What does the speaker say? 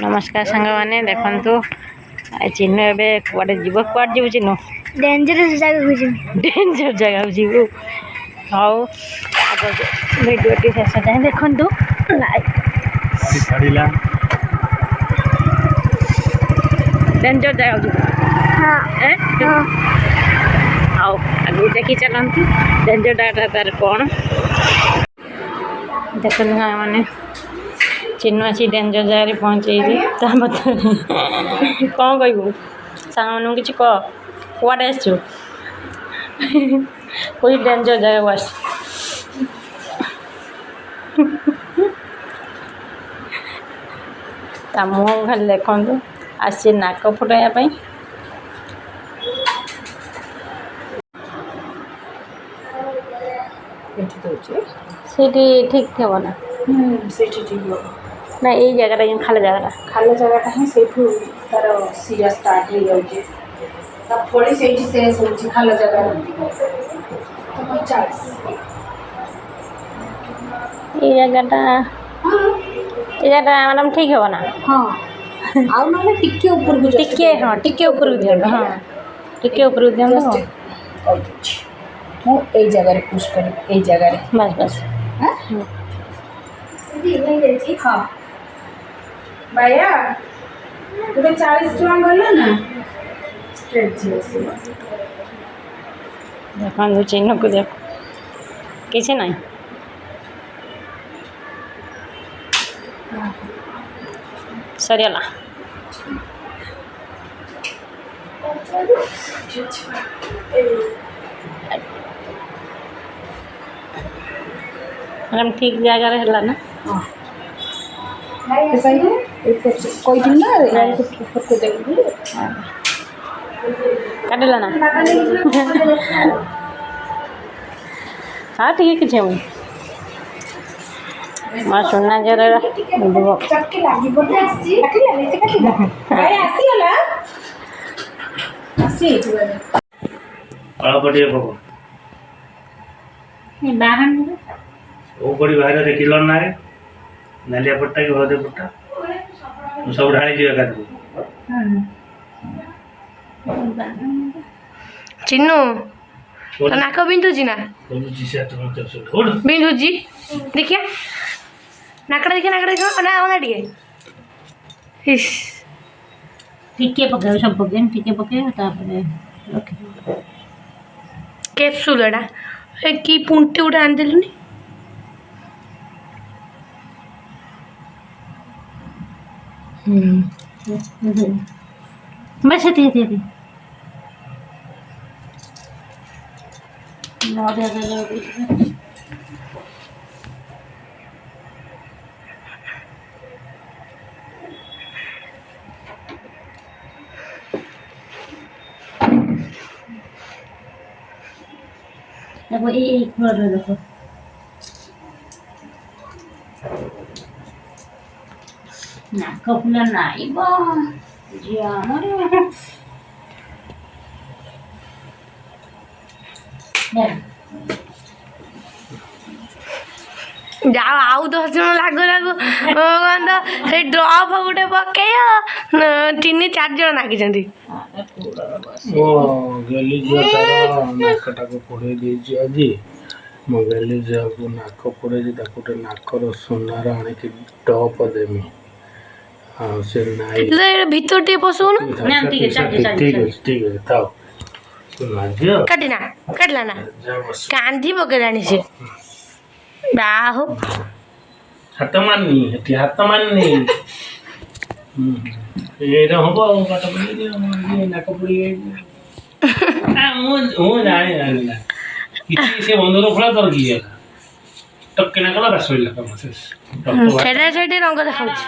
नमस्कार सांग मैंने देखु चिन्नु ए कड़े जीव कड़ जीव चिन्नु डेंजरस जगह डेंजर जगह जीव हाउ भिडियो शेष जाए देखु डेंजर जगह जीव हाँ आगे देखी चलती डेंजर जगह तार कौन देख मैंने चिन्नु आसी डेंजर जगह पहुँचे कौन कहबू सांग मान कि कड़े आसु कोई डेंजर जगह आस मुँह खाली देखु आसी नाक फुटाइवाई से ठीक थे ना ना ये जगह खाली जगह ही से तार सीरा स्टार्ट हो जाए थोड़ी से खाल जगह ये जगह मैडम ठीक है ना हाँ आउ ना टिके ऊपर को टिके हाँ टिके ऊपर को दियो हाँ टिके ऊपर को दियो मु ए जगह पुश कर ए जगह बस बस हाँ भैया गोटे 40 टका गला ना स्ट्रेट देखो चिन्ह को देख किसी नहीं सरियाला मैडम ठीक जगह है ना कोई दिन ना ऊपर को देखिए काटला ना हाँ ठीक है किसी माँ सुनना जरा चक्के लागी बोलते आसी काटिला नहीं से काटिला भाई आसी होला आसी पड़े पको ये बाहर ओ बड़ी बाहर देखिल ना रे नालिया पट्टा कि हदे पट्टा सब ढाली दियो का चिन्नु नाक बिंदुजी ना जी से तुम तो छोड़ बिंदुजी देखिए नाकड़ा देखिए ना ओना टिके इस टिके पके सब पके टिके पके तापर ओके कैप्सूल एडा ए की पुंटी उडा आन देलुनी बस थे देखो एक फ्लोर देखो नाक फुला नाई जाओ आउ 10 जन लागो लागो गंद से ड्रॉप गोटे पकई 3-4 जन नागिचंदी ओ गली जो तारा नाकटा को फोड़े देजी आजी मो गली जो को नाक फोड़े जे ताकोटे नाकर सोनार आने की टॉप देमी हां से नाई ले भीतर टे पसुन ना ठीक है ताओ सुना जो काटला ना कांधी पकेलानी से बाहो हाथ माननी ये हबो काट पड़ी नाक पड़ी मु जाने किसी से बंधुर फला तर की टक्के ना कला रसोई लगा मसेस छेड़ा छेड़ी रंग देखाउछ